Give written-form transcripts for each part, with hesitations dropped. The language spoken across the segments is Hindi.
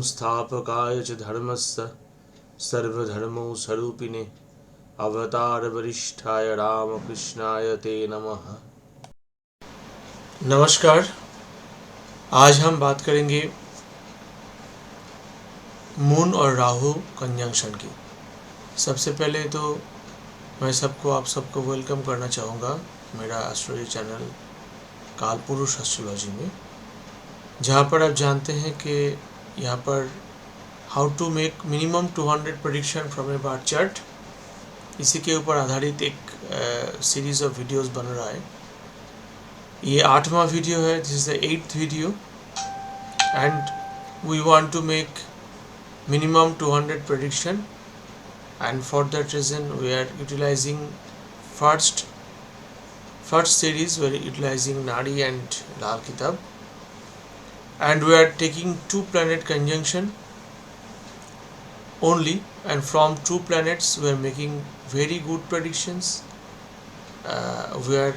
संस्थापकाय च धर्मस्य सर्वधर्मस्वरूपिणे अवतार वरिष्ठाय रामकृष्णाय ते नमः। नमस्कार। आज हम बात करेंगे मून और राहु कंजंक्शन की। सबसे पहले तो मैं आप सबको वेलकम करना चाहूँगा मेरा एस्ट्रोलॉजी चैनल कालपुरुष एस्ट्रोलॉजी में, जहाँ पर आप जानते हैं कि यहाँ पर how to make minimum 200 prediction from a birth chart, इसी के ऊपर आधारित एक सीरीज ऑफ वीडियोस बन रहा है। ये 8वां वीडियो है, this is the 8th video and we want to make minimum 200 prediction, and for that reason we are utilizing first series, we are utilizing Nadi and Lal Kitab, and we are taking 2 planet conjunction only, and from 2 planets we are making very good predictions. We are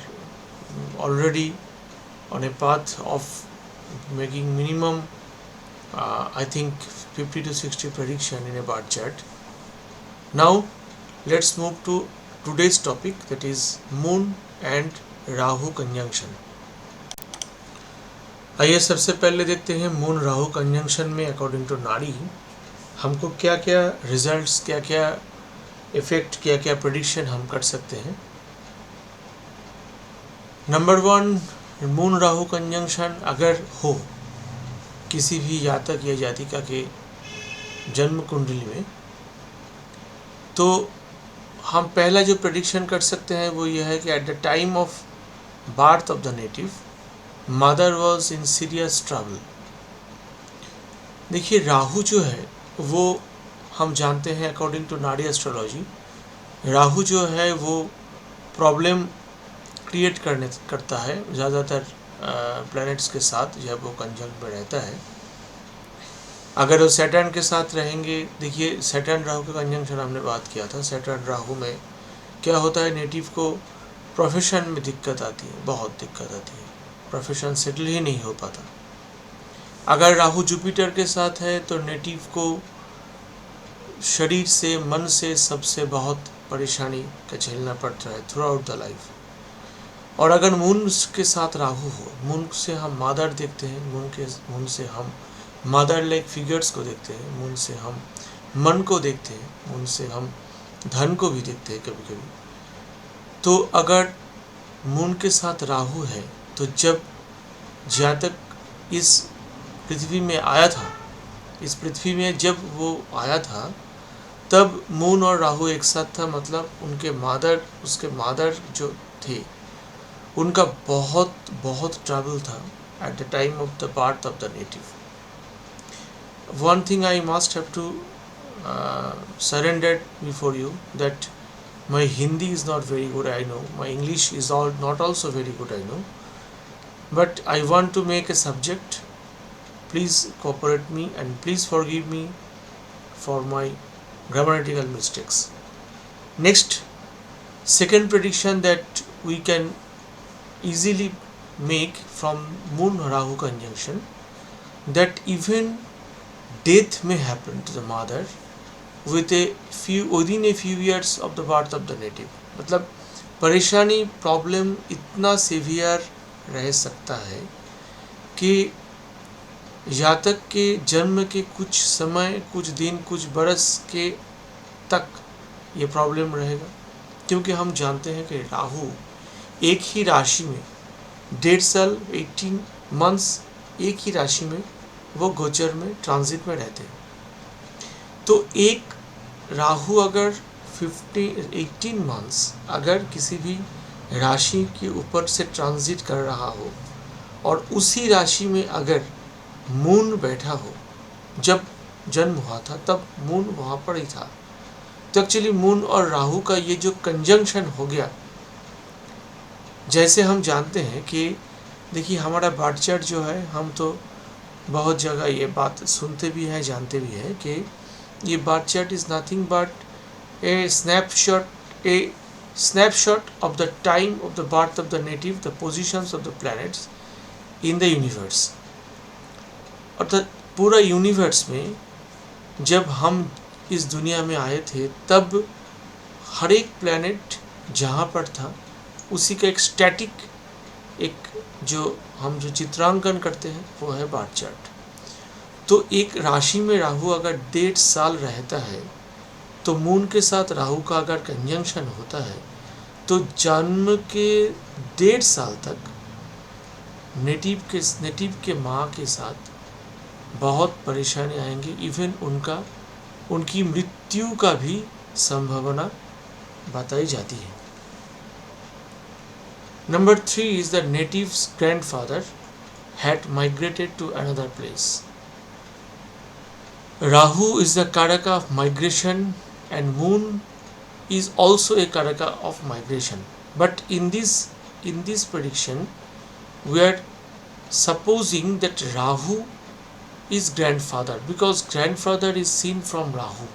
already on a path of making minimum I think 50 to 60 prediction in a bar chart. Now let's move to today's topic, that is moon and Rahu conjunction. आइए सबसे पहले देखते हैं मून राहु कंजंक्शन में अकॉर्डिंग टू नाड़ी हमको क्या क्या रिजल्ट्स, क्या क्या इफेक्ट, क्या क्या प्रेडिक्शन हम कर सकते हैं। नंबर 1, मून राहु कंजंक्शन अगर हो किसी भी जातक या जातिका के जन्म कुंडली में, तो हम पहला जो प्रेडिक्शन कर सकते हैं वो ये है कि at the time of birth of the native mother was in serious trouble. देखिए राहु जो है वो हम जानते हैं अकॉर्डिंग टू नाड़ी एस्ट्रोलॉजी, राहु जो है वो प्रॉब्लम क्रिएट करता है ज़्यादातर प्लैनेट्स के साथ जब वो कंजंक्ट में रहता है। अगर वो सैटर्न के साथ रहेंगे, देखिए सैटर्न राहु का कंजंक्शन हमने बात किया था। सैटर्न राहु में क्या होता है, नेटिव को प्रोफेशन में दिक्कत आती है, बहुत दिक्कत आती है, प्रोफेशन सेटल ही नहीं हो पाता। अगर राहु जुपिटर के साथ है तो नेटिव को शरीर से, मन से, सबसे बहुत परेशानी का झेलना पड़ता है थ्रू आउट द लाइफ। और अगर मून के साथ राहु हो, मून से हम मदर देखते हैं, मून से हम मदर लाइक फिगर्स को देखते हैं, मून से हम मन को देखते हैं, मून से हम धन को भी देखते हैं कभी कभी। तो अगर मून के साथ राहु है तो जब जातक इस पृथ्वी में आया था, इस पृथ्वी में जब वो आया था तब मून और राहु एक साथ था, मतलब उसके मादर जो थे उनका बहुत ट्रबल था at the time of the birth of the native. One thing I must have to surrender before you, that my Hindi is not very good, I know. My English is not also very good, I know. But I want to make a subject. Please cooperate me and please forgive me for my grammatical mistakes. Next, second prediction that we can easily make from moon rahu conjunction, that even death may happen to the mother within a few years of the birth of the native। मतलब परेशानी, प्रॉब्लम इतना सीवियर रह सकता है कि जातक के जन्म के कुछ समय, कुछ दिन, कुछ बरस के तक ये प्रॉब्लम रहेगा। क्योंकि हम जानते हैं कि राहु एक ही राशि में 1.5 साल 18 मंथ्स एक ही राशि में वो गोचर में ट्रांजिट में रहते हैं। तो एक राहु अगर 18 मंथ्स अगर किसी भी राशि के ऊपर से ट्रांजिट कर रहा हो और उसी राशि में अगर मून बैठा हो, जब जन्म हुआ था तब मून वहाँ पर ही था, तो एक्चुअली मून और राहु का ये जो कंजंक्शन हो गया, जैसे हम जानते हैं कि देखिए हमारा बर्थ चार्ट जो है, हम तो बहुत जगह ये बात सुनते भी हैं, जानते भी हैं कि ये birth chart is nothing but A snapshot of the time of the birth of the native, the positions of the planets in the universe। अर्थात पूरा यूनिवर्स में जब हम इस दुनिया में आए थे तब हर एक प्लैनेट जहाँ पर था उसी का एक स्टैटिक एक जो चित्रांकन करते हैं वो है बार चार्ट। तो एक राशि में राहु अगर 1.5 साल रहता है तो मून के साथ राहु का अगर कंजंक्शन होता है तो जन्म के 1.5 साल तक नेटिव के माँ के साथ बहुत परेशानी आएंगी। इवन उनकी मृत्यु का भी संभावना बताई जाती है। Number 3 is the native's grandfather had migrated to another place. Rahu is the karaka of migration and moon is also a karaka of migration. But in this prediction we are supposing that Rahu is grandfather because grandfather is seen from Rahu.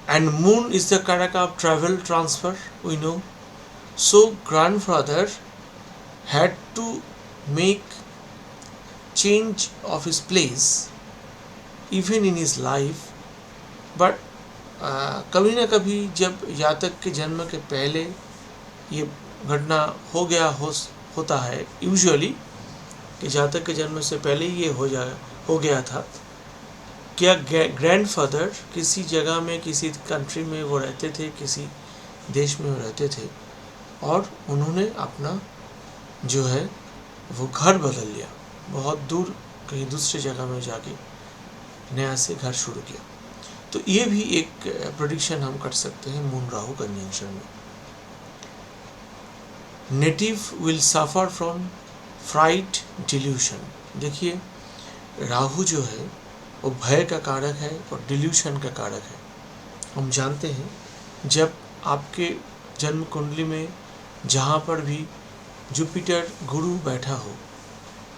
And moon is the karaka of travel transfer, we know. So grandfather had to make change of his place even in his life, but कभी ना कभी जब जातक के जन्म के पहले ये घटना होता है यूजुअली कि जातक के जन्म से पहले ही ये हो गया था। क्या ग्रैंडफादर किसी जगह में किसी कंट्री में वो रहते थे, किसी देश में वो रहते थे और उन्होंने अपना जो है वो घर बदल लिया, बहुत दूर कहीं दूसरी जगह में जाके नया से घर शुरू किया। तो ये भी एक प्रेडिक्शन हम कर सकते हैं मून राहु कंजंक्शन में। Native will suffer from fright delusion. देखिए राहु जो है वो भय का कारक है और डिल्यूशन का कारक है। हम जानते हैं जब आपके जन्म कुंडली में जहाँ पर भी जुपिटर गुरु बैठा हो,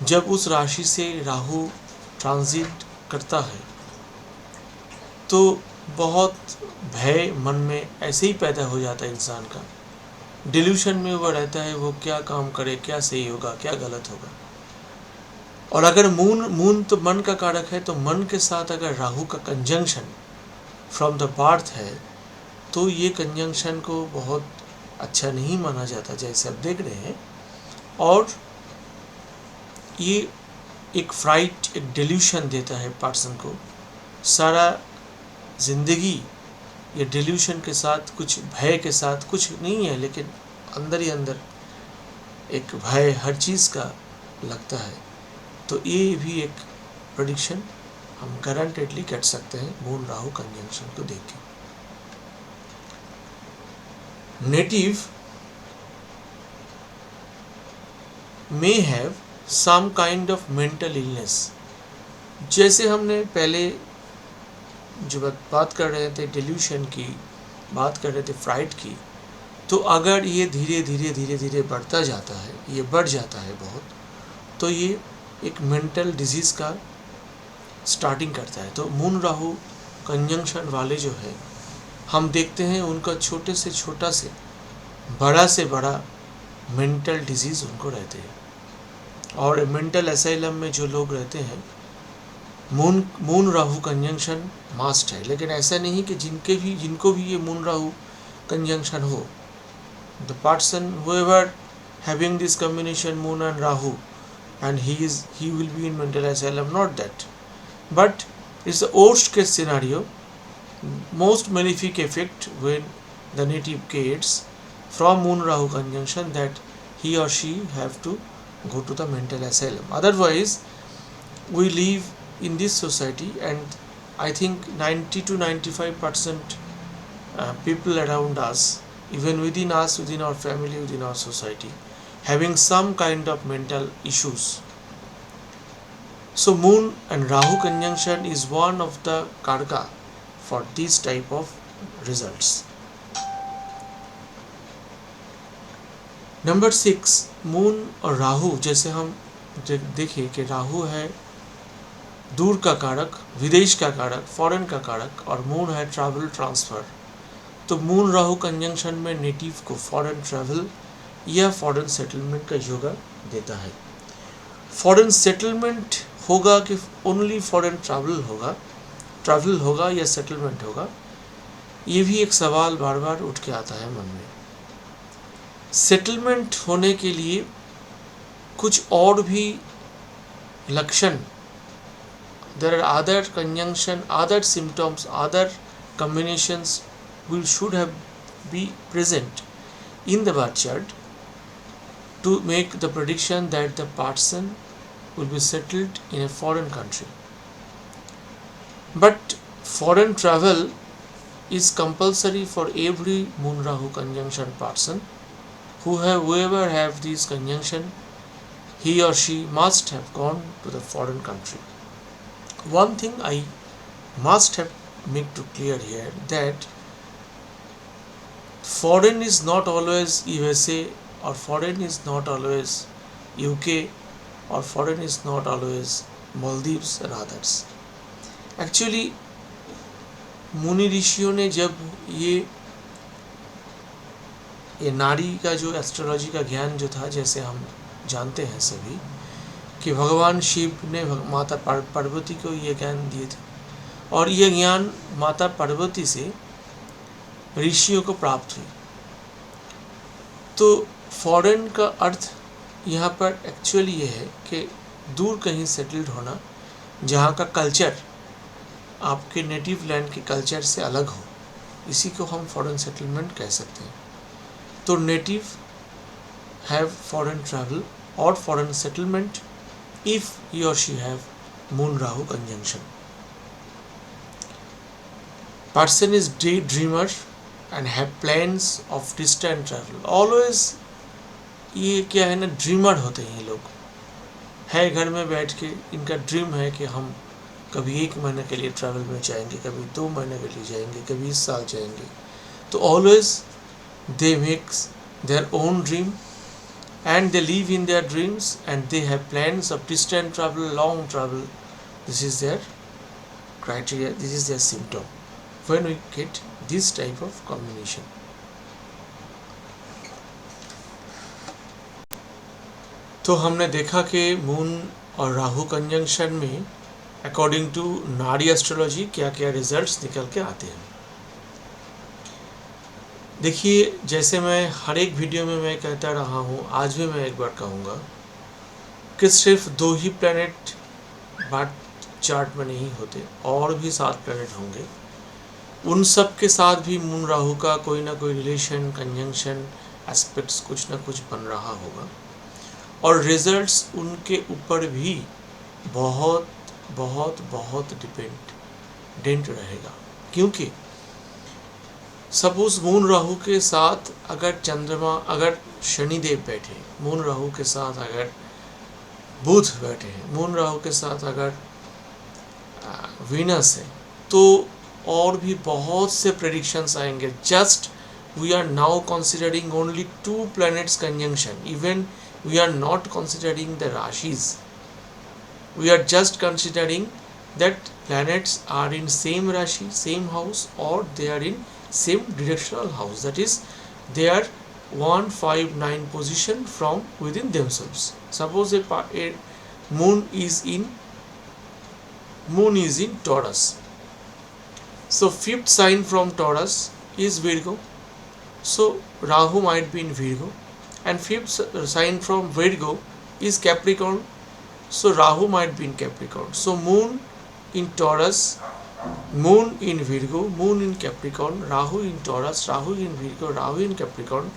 जब उस राशि से राहु ट्रांजिट करता है तो बहुत भय मन में ऐसे ही पैदा हो जाता है इंसान का। डिल्यूशन में वो रहता है, वो क्या काम करे, क्या सही होगा, क्या गलत होगा। और अगर मून तो मन का कारक है, तो मन के साथ अगर राहु का कंजंक्शन फ्रॉम द बर्थ है तो ये कंजंक्शन को बहुत अच्छा नहीं माना जाता, जैसे आप देख रहे हैं। और ये एक फ्राइट, एक डिल्यूशन देता है पर्सन को। सारा जिंदगी ये डिल्यूशन के साथ, कुछ भय के साथ, कुछ नहीं है लेकिन अंदर ही अंदर एक भय हर चीज़ का लगता है। तो ये भी एक प्रेडिक्शन हम गारंटेडली कर सकते हैं मून राहु कंजंक्शन को देख के। Native may have some kind of mental illness। जैसे हमने पहले जो बात कर रहे थे डिल्यूशन की, बात कर रहे थे फ्राइट की, तो अगर ये धीरे धीरे बढ़ता जाता है, ये बढ़ जाता है बहुत, तो ये एक मेंटल डिजीज़ का स्टार्टिंग करता है। तो मून राहु कंजंक्शन वाले जो है हम देखते हैं उनका छोटे से छोटा से बड़ा मेंटल डिजीज़ उनको रहते हैं। और मेंटल असाइलम में जो लोग रहते हैं मून राहु कंजंक्शन मास्ट है। लेकिन ऐसा नहीं कि जिनको भी ये मून राहु कंजंक्शन हो, the person whoever having this combination moon and Rahu and he will be in mental asylum, not that, but it's the worst case scenario, most malefic effect when the native gets from moon rahu conjunction, that he or she have to go to the mental asylum. Otherwise we live in this society, and I think 90 to 95% people around us, even within us, within our family, within our society, having some kind of mental issues. So moon and rahu conjunction is one of the karaka for this type of results. Number 6, moon और राहु, जैसे हम देखिए कि राहु है दूर का कारक, विदेश का कारक, फॉरेन का कारक, और मून है ट्रैवल ट्रांसफ़र। तो मून राहु कंजंक्शन में नेटिव को फॉरेन ट्रैवल या फॉरेन सेटलमेंट का योगा देता है। फॉरेन सेटलमेंट होगा कि ओनली फॉरेन ट्रैवल होगा या सेटलमेंट होगा, ये भी एक सवाल बार बार उठ के आता है मन में। सेटलमेंट होने के लिए कुछ और भी लक्षण, there are other conjunction, other symptoms, other combinations should have be present in the birth chart to make the prediction that the person will be settled in a foreign country. But foreign travel is compulsory for every Moon Rahu conjunction person. Whoever have this conjunction, he or she must have gone to the foreign country. One thing I must have make to clear here, that foreign is not always USA, or foreign is not always UK, or foreign is not always Maldives and others. Actually मुनि ऋषियों ने जब ये नाड़ी का जो एस्ट्रोलॉजी का ज्ञान जो था, जैसे हम जानते हैं सभी कि भगवान शिव ने माता पार्वती को ये ज्ञान दिए थे, और ये ज्ञान माता पार्वती से ऋषियों को प्राप्त हुई। तो फॉरेन का अर्थ यहाँ पर एक्चुअली ये है कि दूर कहीं सेटल्ड होना, जहाँ का कल्चर आपके नेटिव लैंड के कल्चर से अलग हो, इसी को हम फॉरेन सेटलमेंट कह सकते हैं। तो नेटिव हैव फॉरेन ट्रैवल और foreign settlement if he or she have Moon Rahu conjunction. Person is daydreamer and have plans of distant travel. Always ये क्या है ना, ड्रीमर होते हैं ये लोग, है घर में बैठ के इनका ड्रीम है कि हम कभी 1 महीने के लिए ट्रैवल में जाएंगे, कभी 2 महीने के लिए जाएंगे, कभी इस साल जाएंगे। तो always they makes their own dream and they live in their dreams, and they have plans of distant travel, long travel. This is their criteria, this is their symptom when we get this type of combination. तो हमने देखा कि मून और राहु कंजंक्शन में अकॉर्डिंग टू नाड़ी एस्ट्रोलॉजी क्या क्या रिजल्ट्स निकल के आते हैं। देखिए, जैसे मैं हर एक वीडियो में मैं कहता रहा हूँ, आज भी मैं एक बार कहूँगा कि सिर्फ 2 ही प्लैनेट बर्थ चार्ट में नहीं होते, और भी 7 प्लैनेट होंगे। उन सब के साथ भी मून राहु का कोई ना कोई रिलेशन, कंजंक्शन, एस्पेक्ट्स कुछ ना कुछ बन रहा होगा, और रिजल्ट्स उनके ऊपर भी बहुत बहुत बहुत डिपेंडेंट रहेगा। क्योंकि सपोज मून राहु के साथ अगर चंद्रमा, अगर शनिदेव बैठे, मून राहु के साथ अगर बुध बैठे हैं, मून राहु के साथ अगर वीनस है, तो और भी बहुत से प्रेडिक्शंस आएंगे। Just we are now considering only 2 planets conjunction, even we are not considering the rashis, we are just considering that planets are in same rashi, same house, or they are in same directional house, that is they are 1, 5, 9 position from within themselves. Suppose a moon is in Taurus, so 5th sign from Taurus is Virgo, so Rahu might be in Virgo, and 5th sign from Virgo is Capricorn, so Rahu might be in Capricorn. So moon in Taurus, moon in Virgo, moon in Capricorn, Rahu in Taurus, Rahu in Virgo, Rahu in Capricorn,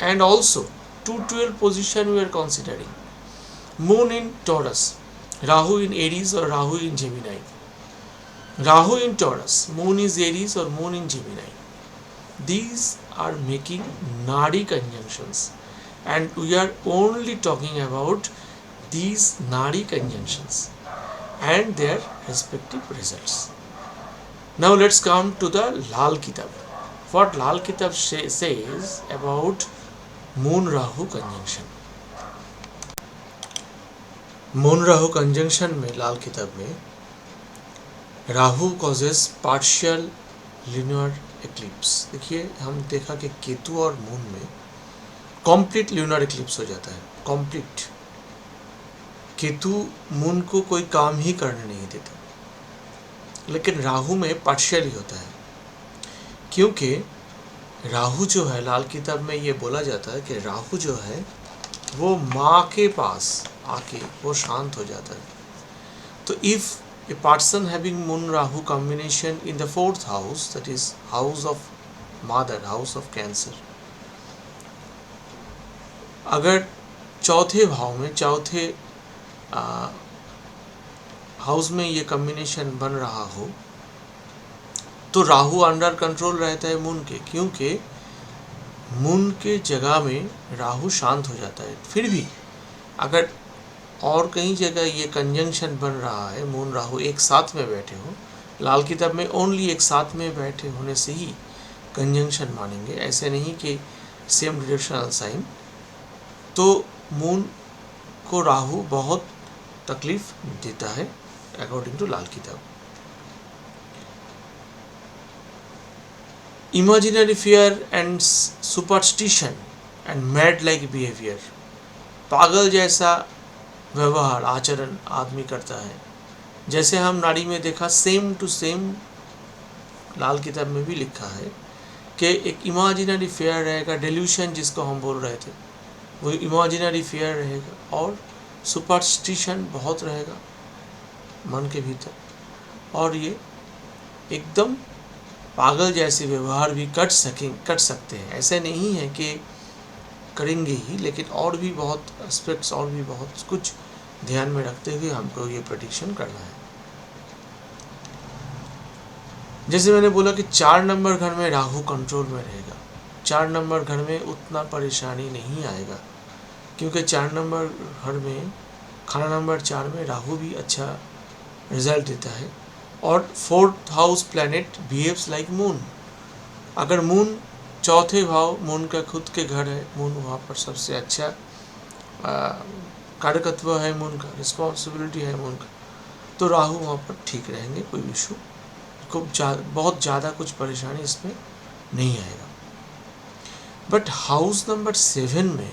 and also 212 position we are considering. Moon in Taurus, Rahu in Aries or Rahu in Gemini. Rahu in Taurus, moon is Aries or moon in Gemini. These are making Nadi conjunctions, and we are only talking about these Nadi conjunctions and their respective results. Now let's come to the Lal Kitab. What Lal Kitab says about Moon Rahu conjunction. Moon Rahu conjunction में लाल किताब में Rahu causes partial lunar eclipse. देखिए, हम देखा कि केतु और मून में complete lunar eclipse हो जाता है, complete। केतु मून को कोई काम ही करने नहीं देता, लेकिन राहु में पार्शियली होता है, क्योंकि राहु जो है, लाल किताब में ये बोला जाता है कि राहु जो है वो माँ के पास आके वो शांत हो जाता है। तो if a person having moon Rahu combination in the 4th house, that is house of mother, house of cancer, अगर चौथे भाव में, चौथे हाउस में ये कॉम्बिनेशन बन रहा हो तो राहु अंडर कंट्रोल रहता है मून के, क्योंकि मून के जगह में राहु शांत हो जाता है। फिर भी अगर और कहीं जगह ये कंजंक्शन बन रहा है, मून राहु एक साथ में बैठे हो, लाल किताब में ओनली एक साथ में बैठे होने से ही कंजंक्शन मानेंगे, ऐसे नहीं कि सेम डायरेक्शनल साइन। तो मून को राहु बहुत तकलीफ देता है अकॉर्डिंग टू लाल किताब। Imaginary fear and superstition and mad like behaviour, पागल जैसा व्यवहार आचरण आदमी करता है, जैसे हम नाड़ी में देखा, सेम टू सेम लाल किताब में भी लिखा है कि एक इमेजिनरी फियर रहेगा, डेल्यूशन जिसको हम बोल रहे थे वो इमेजिनरी फियर रहेगा, और सुपरस्टिशन बहुत रहेगा मन के भीतर, और ये एकदम पागल जैसे व्यवहार भी कर सकते हैं। ऐसे नहीं है कि करेंगे ही, लेकिन और भी बहुत एस्पेक्ट्स और भी बहुत कुछ ध्यान में रखते हुए हमको ये प्रेडिक्शन करना है। जैसे मैंने बोला कि 4 नंबर घर में राहु कंट्रोल में रहेगा, 4 नंबर घर में उतना परेशानी नहीं आएगा, क्योंकि 4 नंबर घर में, खाना नंबर 4 में राहु भी अच्छा रिजल्ट देता है, और 4th house planet behaves like moon. अगर मून चौथे भाव, मून का खुद के घर है, मून वहाँ पर सबसे अच्छा कारकत्व है मून का, रिस्पॉन्सिबिलिटी है मून का, तो राहु वहाँ पर ठीक रहेंगे, कोई इशू बहुत ज़्यादा कुछ परेशानी इसमें नहीं आएगा। बट हाउस नंबर 7 में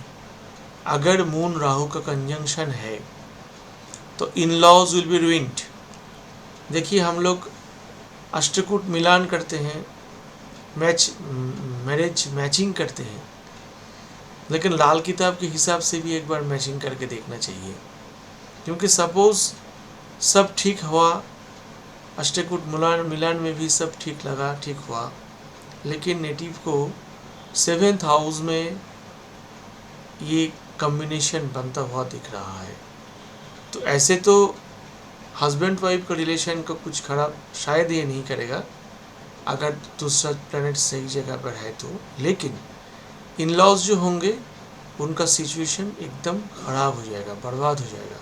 अगर मून राहु का कंजंक्शन है तो in laws will be ruined. देखिए, हम लोग अष्टकूट मिलान करते हैं, मैरिज मैचिंग करते हैं, लेकिन लाल किताब के हिसाब से भी एक बार मैचिंग करके देखना चाहिए, क्योंकि सपोज सब ठीक हुआ, अष्टकूट मिलान में भी सब ठीक लगा, ठीक हुआ, लेकिन नेटिव को 7th हाउस में ये कॉम्बिनेशन बनता हुआ दिख रहा है। तो ऐसे तो हस्बैंड वाइफ का रिलेशन को कुछ खराब शायद ये नहीं करेगा अगर दूसरा प्लैनेट सही जगह पर है तो, लेकिन इन लॉज जो होंगे उनका सिचुएशन एकदम खराब हो जाएगा, बर्बाद हो जाएगा।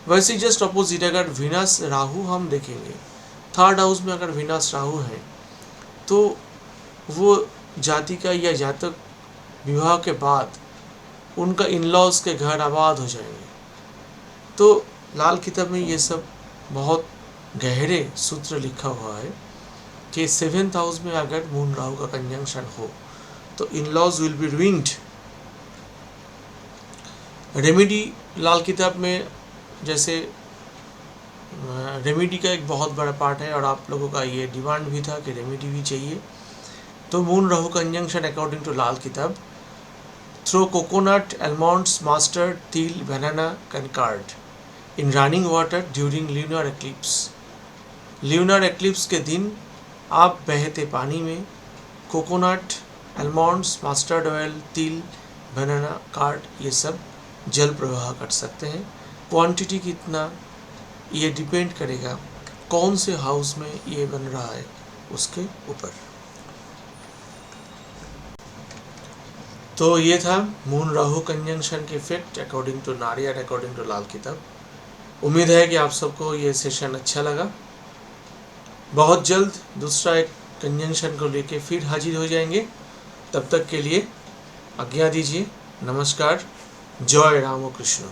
वैसे जस्ट अपोजिट अगर विनस राहु हम देखेंगे, 3rd हाउस में अगर विनस राहु है तो वो जाति का या जातक विवाह के बाद उनका इन लॉज के घर आबाद हो जाएंगे। तो लाल किताब में ये सब बहुत गहरे सूत्र लिखा हुआ है कि 7th हाउस में अगर मून राहु का कंजंक्शन हो तो in laws will be ruined. Remedy Lal Kitab में, जैसे रेमेडी का एक बहुत बड़ा पार्ट है और आप लोगों का ये डिमांड भी था कि रेमेडी भी चाहिए, तो moon Rahu conjunction according to Lal Kitab, throw coconut, almonds, mustard, तिल, banana, concard in running water during lunar eclipse। Lunar eclipse के दिन आप बहते पानी में कोकोनट, almonds, मस्टर्ड ऑयल, तिल, बनाना, कार्ड, ये सब जल प्रवाह कर सकते हैं। क्वांटिटी कितना ये डिपेंड करेगा कौन से हाउस में ये बन रहा है उसके ऊपर। तो ये था मून राहु कंजंक्शन के इफेक्ट अकॉर्डिंग टू नारियर, अकॉर्डिंग टू लाल किताब। उम्मीद है कि आप सबको ये सेशन अच्छा लगा। बहुत जल्द दूसरा एक कंजंक्शन को लेके फिर हाजिर हो जाएंगे। तब तक के लिए आज्ञा दीजिए। नमस्कार। जय राम कृष्ण।